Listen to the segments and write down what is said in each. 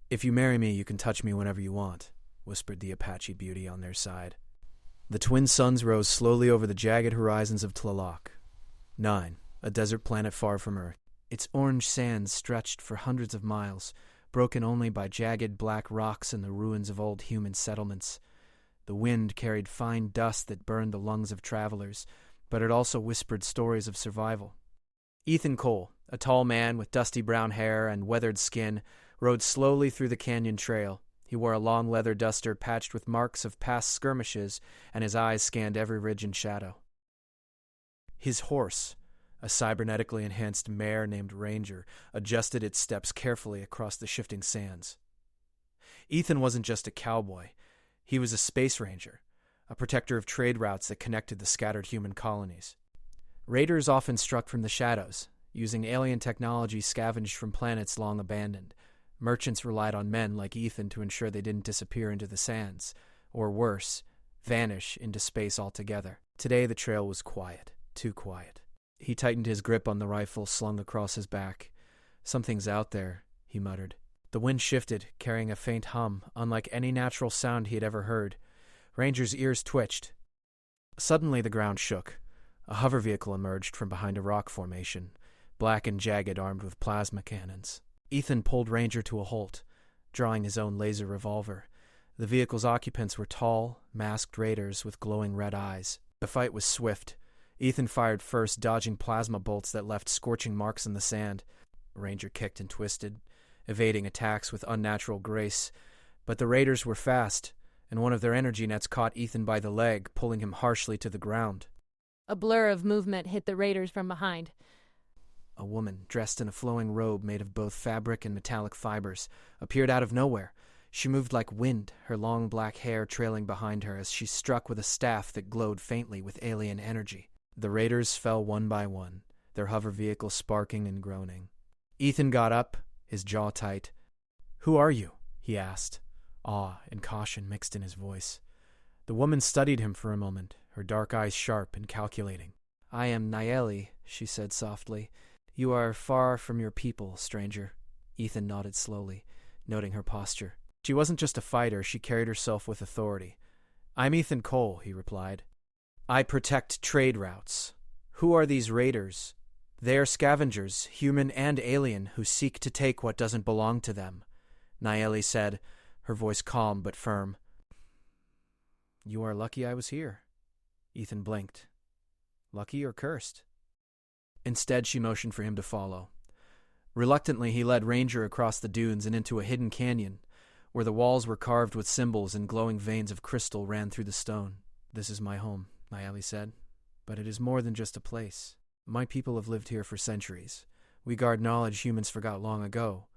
"If you marry me, you can touch me whenever you want," whispered the Apache beauty on their side. The twin suns rose slowly over the jagged horizons of Tlaloc. 9. A desert planet far from Earth. Its orange sands stretched for hundreds of miles, broken only by jagged black rocks and the ruins of old human settlements. The wind carried fine dust that burned the lungs of travelers, but it also whispered stories of survival. Ethan Cole, a tall man with dusty brown hair and weathered skin, rode slowly through the canyon trail. He wore a long leather duster patched with marks of past skirmishes, and his eyes scanned every ridge and shadow. His horse, a cybernetically enhanced mare named Ranger, adjusted its steps carefully across the shifting sands. Ethan wasn't just a cowboy. He was a space ranger, a protector of trade routes that connected the scattered human colonies. Raiders often struck from the shadows, using alien technology scavenged from planets long abandoned. Merchants relied on men like Ethan to ensure they didn't disappear into the sands, or worse, vanish into space altogether. Today the trail was quiet, too quiet. He tightened his grip on the rifle slung across his back. "Something's out there," he muttered. The wind shifted, carrying a faint hum, unlike any natural sound he had ever heard. Ranger's ears twitched. Suddenly the ground shook. A hover vehicle emerged from behind a rock formation, black and jagged, armed with plasma cannons. Ethan pulled Ranger to a halt, drawing his own laser revolver. The vehicle's occupants were tall, masked raiders with glowing red eyes. The fight was swift. Ethan fired first, dodging plasma bolts that left scorching marks in the sand. Ranger kicked and twisted, evading attacks with unnatural grace. But the raiders were fast, and one of their energy nets caught Ethan by the leg, pulling him harshly to the ground. A blur of movement hit the raiders from behind. A woman, dressed in a flowing robe made of both fabric and metallic fibers, appeared out of nowhere. She moved like wind, her long black hair trailing behind her as she struck with a staff that glowed faintly with alien energy. The raiders fell one by one, their hover vehicle sparking and groaning. Ethan got up, his jaw tight. "Who are you?" he asked, awe and caution mixed in his voice. The woman studied him for a moment, her dark eyes sharp and calculating. "I am Nayeli," she said softly. "You are far from your people, stranger." Ethan nodded slowly, noting her posture. She wasn't just a fighter, she carried herself with authority. "I'm Ethan Cole," he replied. "I protect trade routes. Who are these raiders?" "They are scavengers, human and alien, who seek to take what doesn't belong to them," Nayeli said, her voice calm but firm. "You are lucky I was here." Ethan blinked. Lucky or cursed? Instead, she motioned for him to follow. Reluctantly, he led Ranger across the dunes and into a hidden canyon, where the walls were carved with symbols and glowing veins of crystal ran through the stone. "This is my home," Nayeli said. "But it is more than just a place. My people have lived here for centuries. We guard knowledge humans forgot long ago."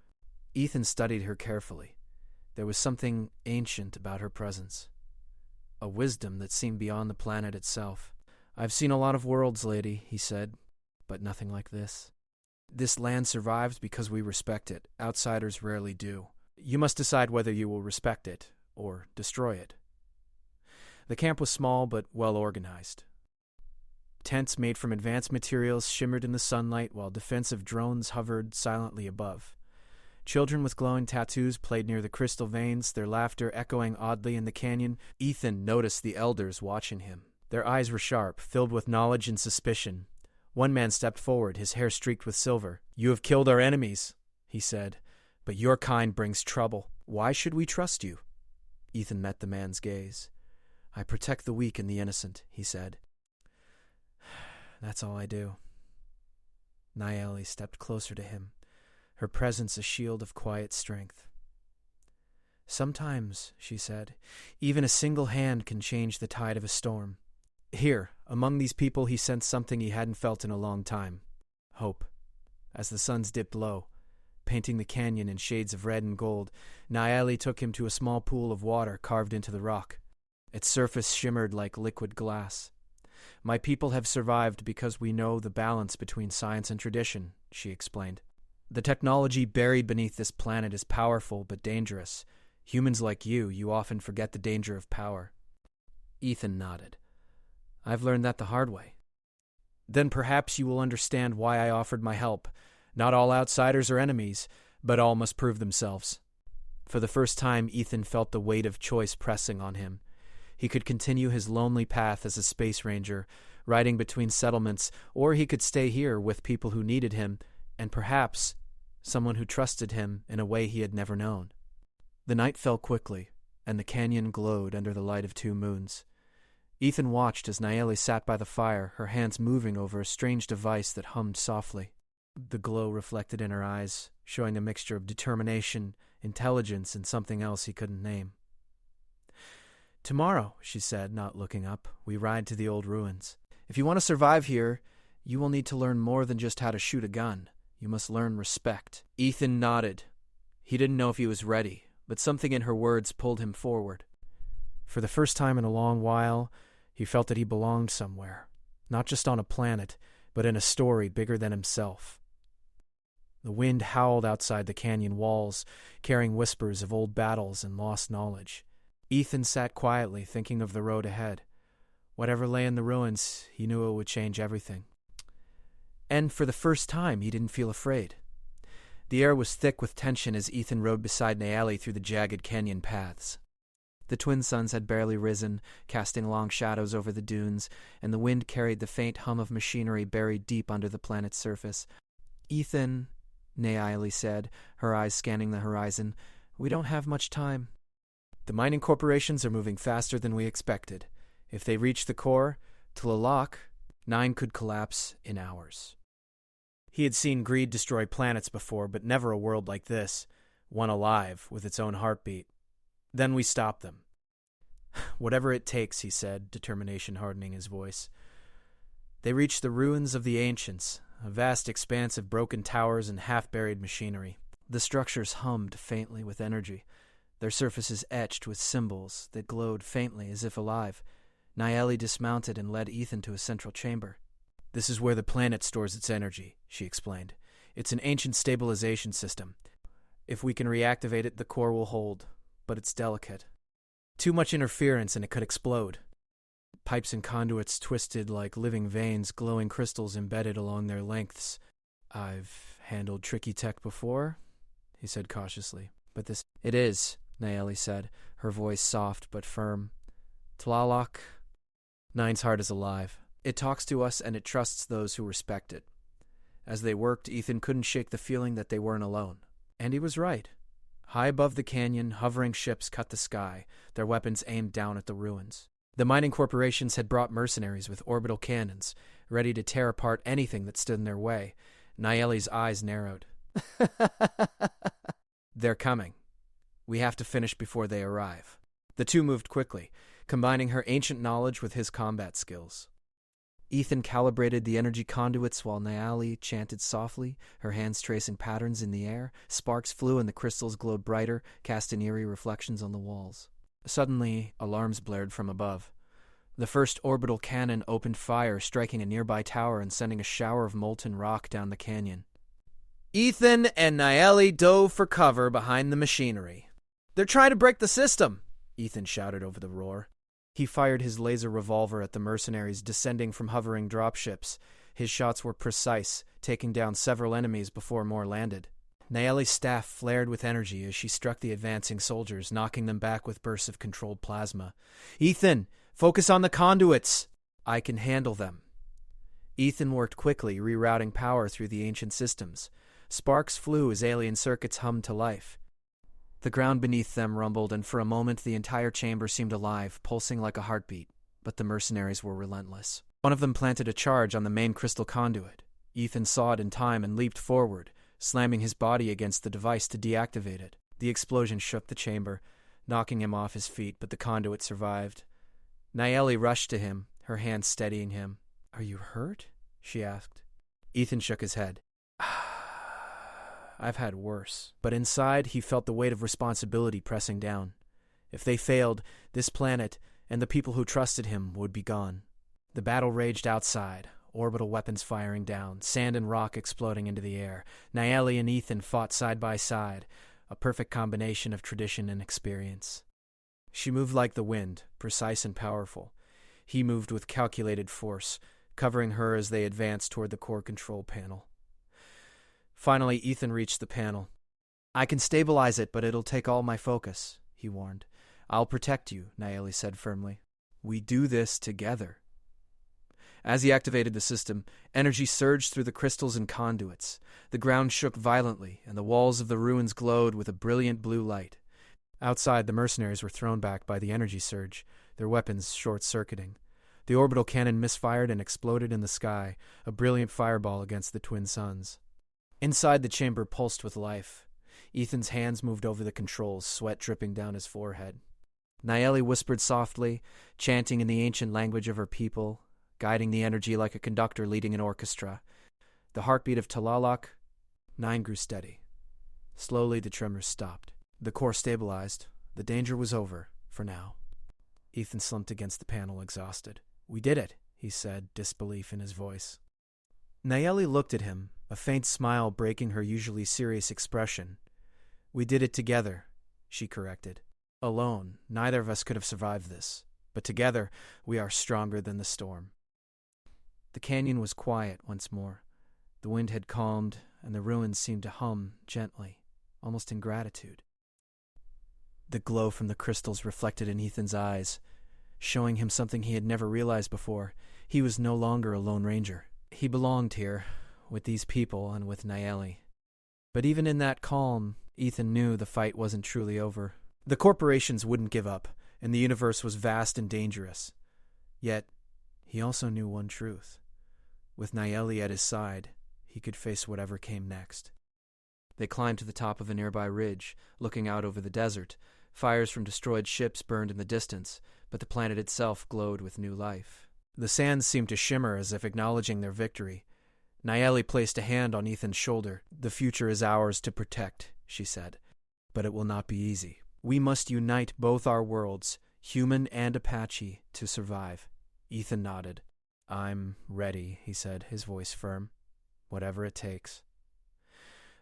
Ethan studied her carefully. There was something ancient about her presence. A wisdom that seemed beyond the planet itself. "I've seen a lot of worlds, lady," he said, "but nothing like this. This land survives because we respect it. Outsiders rarely do. You must decide whether you will respect it or destroy it." The camp was small but well organized. Tents made from advanced materials shimmered in the sunlight while defensive drones hovered silently above. Children with glowing tattoos played near the crystal veins, their laughter echoing oddly in the canyon. Ethan noticed the elders watching him. Their eyes were sharp, filled with knowledge and suspicion. One man stepped forward, his hair streaked with silver. "You have killed our enemies," he said, "but your kind brings trouble. Why should we trust you?" Ethan met the man's gaze. "I protect the weak and the innocent," he said. "That's all I do." Nayeli stepped closer to him, her presence a shield of quiet strength. "Sometimes," she said, "even a single hand can change the tide of a storm." Here, among these people, he sensed something he hadn't felt in a long time. Hope. As the suns dipped low, painting the canyon in shades of red and gold, Nayeli took him to a small pool of water carved into the rock. Its surface shimmered like liquid glass. "My people have survived because we know the balance between science and tradition," she explained. "The technology buried beneath this planet is powerful but dangerous. Humans like you often forget the danger of power." Ethan nodded. "I've learned that the hard way." "Then perhaps you will understand why I offered my help. Not all outsiders are enemies, but all must prove themselves." For the first time, Ethan felt the weight of choice pressing on him. He could continue his lonely path as a space ranger, riding between settlements, or he could stay here with people who needed him, and perhaps someone who trusted him in a way he had never known. The night fell quickly, and the canyon glowed under the light of 2 moons. Ethan watched as Nayeli sat by the fire, her hands moving over a strange device that hummed softly. The glow reflected in her eyes, showing a mixture of determination, intelligence, and something else he couldn't name. "Tomorrow," she said, not looking up, "we ride to the old ruins. If you want to survive here, you will need to learn more than just how to shoot a gun. You must learn respect." Ethan nodded. He didn't know if he was ready, but something in her words pulled him forward. For the first time in a long while, he felt that he belonged somewhere, not just on a planet, but in a story bigger than himself. The wind howled outside the canyon walls, carrying whispers of old battles and lost knowledge. Ethan sat quietly, thinking of the road ahead. Whatever lay in the ruins, he knew it would change everything. And for the first time, he didn't feel afraid. The air was thick with tension as Ethan rode beside Nayeli through the jagged canyon paths. The twin suns had barely risen, casting long shadows over the dunes, and the wind carried the faint hum of machinery buried deep under the planet's surface. "Ethan," Nayeli said, her eyes scanning the horizon, "we don't have much time. The mining corporations are moving faster than we expected. If they reach the core, Tlalak, 9 could collapse in hours." He had seen greed destroy planets before, but never a world like this, one alive, with its own heartbeat. "Then we stop them." "Whatever it takes," he said, determination hardening his voice. They reached the ruins of the ancients, a vast expanse of broken towers and half-buried machinery. The structures hummed faintly with energy, their surfaces etched with symbols that glowed faintly as if alive. Nayeli dismounted and led Ethan to a central chamber. "This is where the planet stores its energy," she explained. "It's an ancient stabilization system. If we can reactivate it, the core will hold, but it's delicate. Too much interference and it could explode." Pipes and conduits twisted like living veins, glowing crystals embedded along their lengths. "I've handled tricky tech before," he said cautiously. "But this—" "It is," Nayeli said, her voice soft but firm. "Tlalak, 9's heart is alive. It talks to us and it trusts those who respect it." As they worked, Ethan couldn't shake the feeling that they weren't alone. And he was right. High above the canyon, hovering ships cut the sky, their weapons aimed down at the ruins. The mining corporations had brought mercenaries with orbital cannons, ready to tear apart anything that stood in their way. Nayeli's eyes narrowed. "They're coming. We have to finish before they arrive." The two moved quickly, combining her ancient knowledge with his combat skills. Ethan calibrated the energy conduits while Nayeli chanted softly, her hands tracing patterns in the air. Sparks flew and the crystals glowed brighter, casting eerie reflections on the walls. Suddenly, alarms blared from above. The first orbital cannon opened fire, striking a nearby tower and sending a shower of molten rock down the canyon. Ethan and Nayeli dove for cover behind the machinery. "They're trying to break the system!" Ethan shouted over the roar. He fired his laser revolver at the mercenaries descending from hovering dropships. His shots were precise, taking down several enemies before more landed. Nayeli's staff flared with energy as she struck the advancing soldiers, knocking them back with bursts of controlled plasma. "Ethan, focus on the conduits!" "I can handle them." Ethan worked quickly, rerouting power through the ancient systems. Sparks flew as alien circuits hummed to life. The ground beneath them rumbled, and for a moment the entire chamber seemed alive, pulsing like a heartbeat. But the mercenaries were relentless. One of them planted a charge on the main crystal conduit. Ethan saw it in time and leaped forward, slamming his body against the device to deactivate it. The explosion shook the chamber, knocking him off his feet, but the conduit survived. Nayeli rushed to him, her hands steadying him. "Are you hurt?" she asked. Ethan shook his head. "I've had worse." But inside, he felt the weight of responsibility pressing down. If they failed, this planet and the people who trusted him would be gone. The battle raged outside, orbital weapons firing down, sand and rock exploding into the air. Nayeli and Ethan fought side by side, a perfect combination of tradition and experience. She moved like the wind, precise and powerful. He moved with calculated force, covering her as they advanced toward the core control panel. Finally, Ethan reached the panel. I can stabilize it, but it'll take all my focus, he warned. I'll protect you, Nayeli said firmly. We do this together. As he activated the system, energy surged through the crystals and conduits. The ground shook violently, and the walls of the ruins glowed with a brilliant blue light. Outside, the mercenaries were thrown back by the energy surge, their weapons short-circuiting. The orbital cannon misfired and exploded in the sky, a brilliant fireball against the twin suns. Inside, the chamber pulsed with life. Ethan's hands moved over the controls, sweat dripping down his forehead. Nayeli whispered softly, chanting in the ancient language of her people, guiding the energy like a conductor leading an orchestra. The heartbeat of Talalak, 9 grew steady. Slowly, the tremors stopped. The core stabilized. The danger was over, for now. Ethan slumped against the panel, exhausted. We did it, he said, disbelief in his voice. Nayeli looked at him, a faint smile breaking her usually serious expression. We did it together, she corrected. Alone, neither of us could have survived this, but together we are stronger than the storm. The canyon was quiet once more. The wind had calmed, and the ruins seemed to hum gently, almost in gratitude. The glow from the crystals reflected in Ethan's eyes, showing him something he had never realized before. He was no longer a lone ranger. He belonged here, with these people and with Nayeli. But even in that calm, Ethan knew the fight wasn't truly over. The corporations wouldn't give up, and the universe was vast and dangerous. Yet, he also knew one truth. With Nayeli at his side, he could face whatever came next. They climbed to the top of a nearby ridge, looking out over the desert. Fires from destroyed ships burned in the distance, but the planet itself glowed with new life. The sands seemed to shimmer as if acknowledging their victory. Nayeli placed a hand on Ethan's shoulder. The future is ours to protect, she said. But it will not be easy. We must unite both our worlds, human and Apache, to survive. Ethan nodded. I'm ready, he said, his voice firm. Whatever it takes.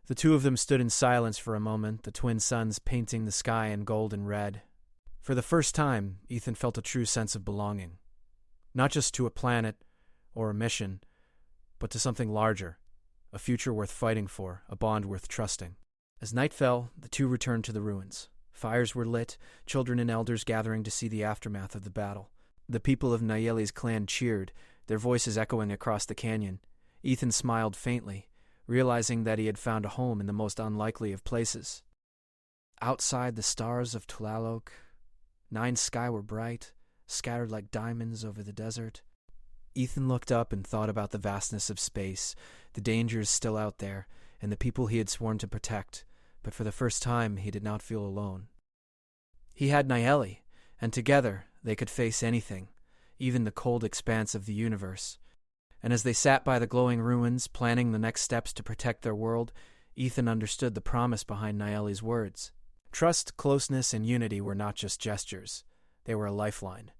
The two of them stood in silence for a moment, the twin suns painting the sky in gold and red. For the first time, Ethan felt a true sense of belonging. Not just to a planet or a mission, but to something larger, a future worth fighting for, a bond worth trusting. As night fell, the two returned to the ruins. Fires were lit, children and elders gathering to see the aftermath of the battle. The people of Nayeli's clan cheered, their voices echoing across the canyon. Ethan smiled faintly, realizing that he had found a home in the most unlikely of places. Outside the stars of Tulalok, 9 sky were bright, scattered like diamonds over the desert. Ethan looked up and thought about the vastness of space, the dangers still out there, and the people he had sworn to protect, but for the first time he did not feel alone. He had Nayeli, and together they could face anything, even the cold expanse of the universe. And as they sat by the glowing ruins, planning the next steps to protect their world, Ethan understood the promise behind Nayeli's words. Trust, closeness, and unity were not just gestures. They were a lifeline.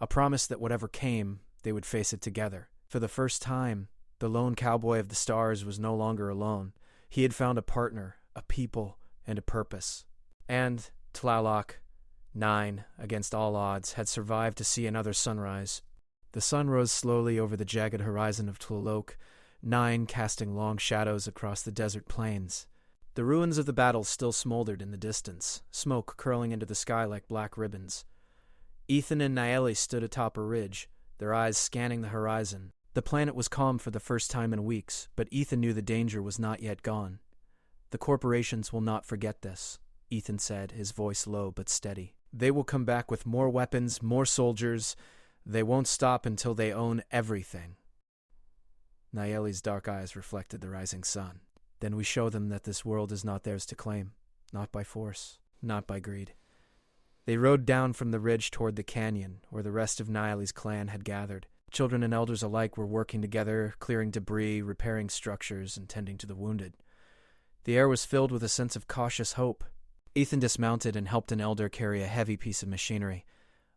A promise that whatever came, they would face it together. For the first time, the lone cowboy of the stars was no longer alone. He had found a partner, a people, and a purpose. And Tlaloc, 9, against all odds, had survived to see another sunrise. The sun rose slowly over the jagged horizon of Tlaloc, 9 casting long shadows across the desert plains. The ruins of the battle still smoldered in the distance, smoke curling into the sky like black ribbons. Ethan and Nayeli stood atop a ridge, their eyes scanning the horizon. The planet was calm for the first time in weeks, but Ethan knew the danger was not yet gone. The corporations will not forget this, Ethan said, his voice low but steady. They will come back with more weapons, more soldiers. They won't stop until they own everything. Nayeli's dark eyes reflected the rising sun. Then we show them that this world is not theirs to claim, not by force, not by greed. They rode down from the ridge toward the canyon, where the rest of Nayeli's clan had gathered. Children and elders alike were working together, clearing debris, repairing structures, and tending to the wounded. The air was filled with a sense of cautious hope. Ethan dismounted and helped an elder carry a heavy piece of machinery.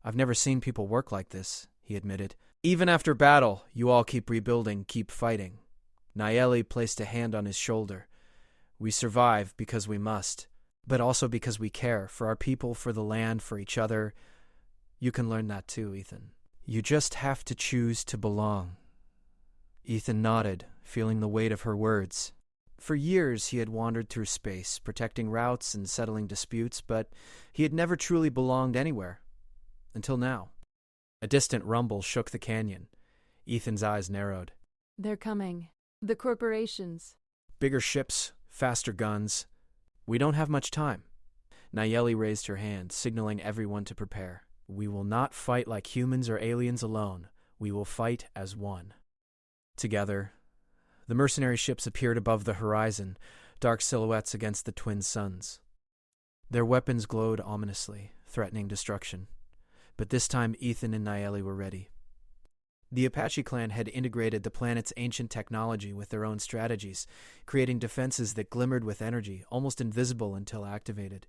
I've never seen people work like this, he admitted. Even after battle, you all keep rebuilding, keep fighting. Nayeli placed a hand on his shoulder. We survive because we must, but also because we care, for our people, for the land, for each other. You can learn that too, Ethan. You just have to choose to belong. Ethan nodded, feeling the weight of her words. For years he had wandered through space, protecting routes and settling disputes, but he had never truly belonged anywhere. Until now. A distant rumble shook the canyon. Ethan's eyes narrowed. They're coming. The corporations. Bigger ships, faster guns. We don't have much time. Nayeli raised her hand, signaling everyone to prepare. We will not fight like humans or aliens alone. We will fight as one. Together, the mercenary ships appeared above the horizon, dark silhouettes against the twin suns. Their weapons glowed ominously, threatening destruction. But this time Ethan and Nayeli were ready. The Apache clan had integrated the planet's ancient technology with their own strategies, creating defenses that glimmered with energy, almost invisible until activated.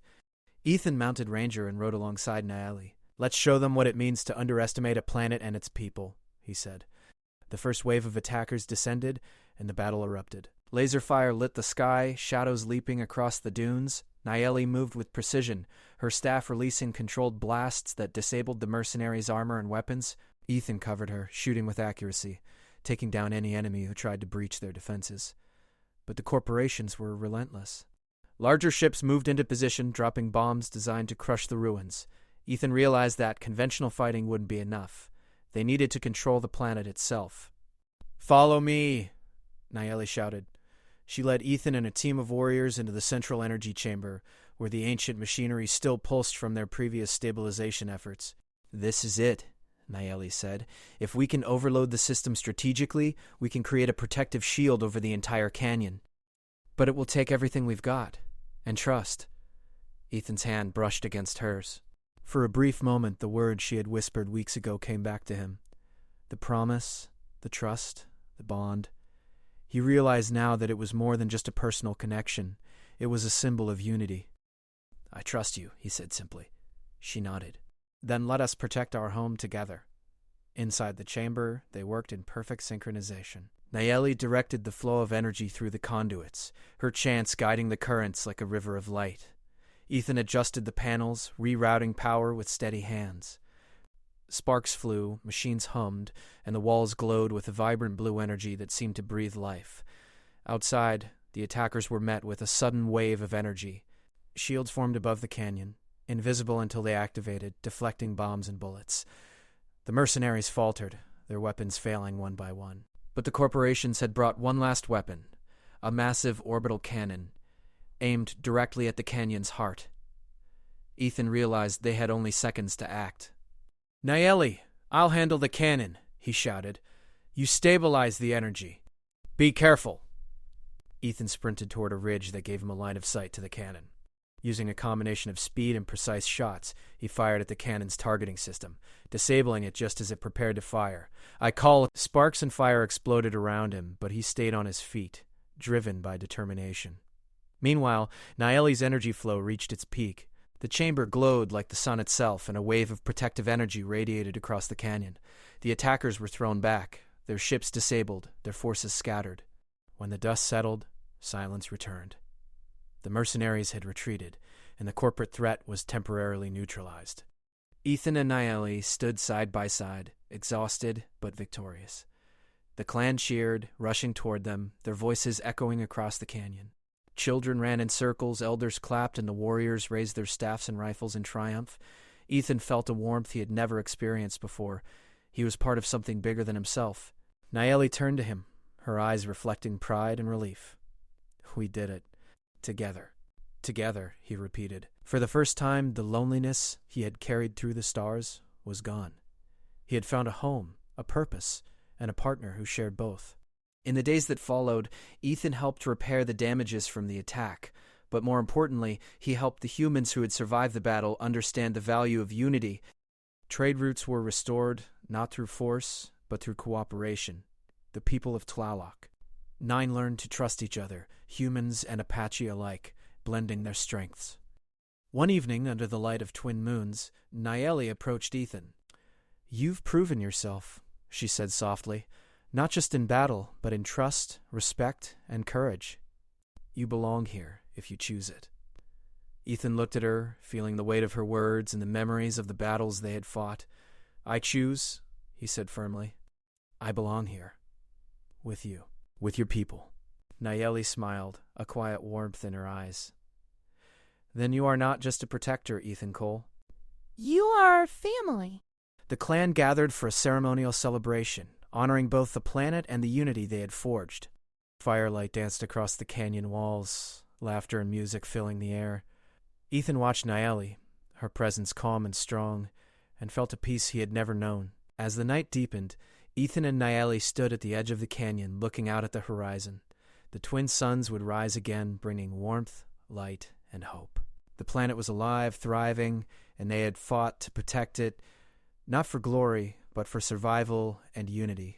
Ethan mounted Ranger and rode alongside Nayeli. "Let's show them what it means to underestimate a planet and its people," he said. The first wave of attackers descended, and the battle erupted. Laser fire lit the sky, shadows leaping across the dunes. Nayeli moved with precision, her staff releasing controlled blasts that disabled the mercenaries' armor and weapons. Ethan covered her, shooting with accuracy, taking down any enemy who tried to breach their defenses. But the corporations were relentless. Larger ships moved into position, dropping bombs designed to crush the ruins. Ethan realized that conventional fighting wouldn't be enough. They needed to control the planet itself. "Follow me," Nayeli shouted. She led Ethan and a team of warriors into the central energy chamber, where the ancient machinery still pulsed from their previous stabilization efforts. "This is it," Nayeli said. "If we can overload the system strategically, we can create a protective shield over the entire canyon. But it will take everything we've got. And trust." Ethan's hand brushed against hers. For a brief moment, the words she had whispered weeks ago came back to him. The promise, the trust, the bond. He realized now that it was more than just a personal connection. It was a symbol of unity. "I trust you," he said simply. She nodded. "Then let us protect our home together." Inside the chamber, they worked in perfect synchronization. Nayeli directed the flow of energy through the conduits, her chants guiding the currents like a river of light. Ethan adjusted the panels, rerouting power with steady hands. Sparks flew, machines hummed, and the walls glowed with a vibrant blue energy that seemed to breathe life. Outside, the attackers were met with a sudden wave of energy. Shields formed above the canyon, invisible until they activated, deflecting bombs and bullets. The mercenaries faltered, their weapons failing one by one. But the corporations had brought one last weapon, a massive orbital cannon, aimed directly at the canyon's heart. Ethan realized they had only seconds to act. "Nayeli, I'll handle the cannon," he shouted. "You stabilize the energy. Be careful." Ethan sprinted toward a ridge that gave him a line of sight to the cannon. Using a combination of speed and precise shots, he fired at the cannon's targeting system, disabling it just as it prepared to fire. Sparks and fire exploded around him, but he stayed on his feet, driven by determination. Meanwhile, Nayeli's energy flow reached its peak. The chamber glowed like the sun itself, and a wave of protective energy radiated across the canyon. The attackers were thrown back, their ships disabled, their forces scattered. When the dust settled, silence returned. The mercenaries had retreated, and the corporate threat was temporarily neutralized. Ethan and Nayeli stood side by side, exhausted but victorious. The clan cheered, rushing toward them, their voices echoing across the canyon. Children ran in circles, elders clapped, and the warriors raised their staffs and rifles in triumph. Ethan felt a warmth he had never experienced before. He was part of something bigger than himself. Nayeli turned to him, her eyes reflecting pride and relief. "We did it. Together." "Together," he repeated. For the first time, the loneliness he had carried through the stars was gone. He had found a home, a purpose, and a partner who shared both. In the days that followed, Ethan helped repair the damages from the attack, but more importantly, he helped the humans who had survived the battle understand the value of unity. Trade routes were restored, not through force, but through cooperation. The people of Tlaloc. 9 learned to trust each other, humans and Apache alike, blending their strengths. One evening, under the light of twin moons, Nayeli approached Ethan. "You've proven yourself," she said softly. "Not just in battle, but in trust, respect, and courage. You belong here, if you choose it." Ethan looked at her, feeling the weight of her words and the memories of the battles they had fought. "I choose," he said firmly. "I belong here. With you. With your people." Nayeli smiled, a quiet warmth in her eyes. Then you are not just a protector, Ethan Cole. You are family. The clan gathered for a ceremonial celebration, honoring both the planet and the unity they had forged. Firelight danced across the canyon walls, laughter and music filling the air. Ethan watched Nayeli, her presence calm and strong, and felt a peace he had never known. As the night deepened, Ethan and Nayeli stood at the edge of the canyon, looking out at the horizon. The twin suns would rise again, bringing warmth, light, and hope. The planet was alive, thriving, and they had fought to protect it, not for glory, but for survival and unity.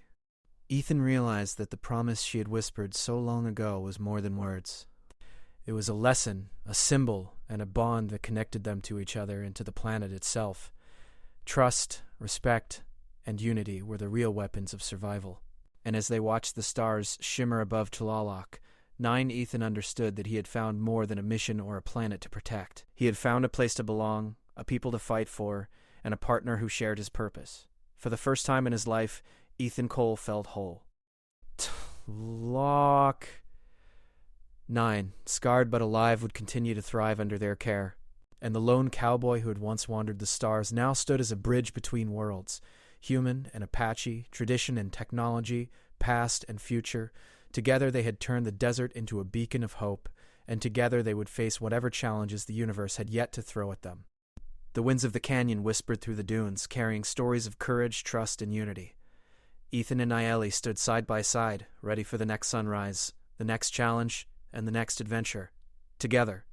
Ethan realized that the promise she had whispered so long ago was more than words. It was a lesson, a symbol, and a bond that connected them to each other and to the planet itself. Trust, respect, and unity were the real weapons of survival. And as they watched the stars shimmer above Tulalak, Ethan understood that he had found more than a mission or a planet to protect. He had found a place to belong, a people to fight for, and a partner who shared his purpose. For the first time in his life, Ethan Cole felt whole. Tulalak. 9, scarred but alive, would continue to thrive under their care. And the lone cowboy who had once wandered the stars now stood as a bridge between worlds. Human and Apache, tradition and technology, past and future. Together they had turned the desert into a beacon of hope, and together they would face whatever challenges the universe had yet to throw at them. The winds of the canyon whispered through the dunes, carrying stories of courage, trust, and unity. Ethan and Nayeli stood side by side, ready for the next sunrise, the next challenge, and the next adventure. Together,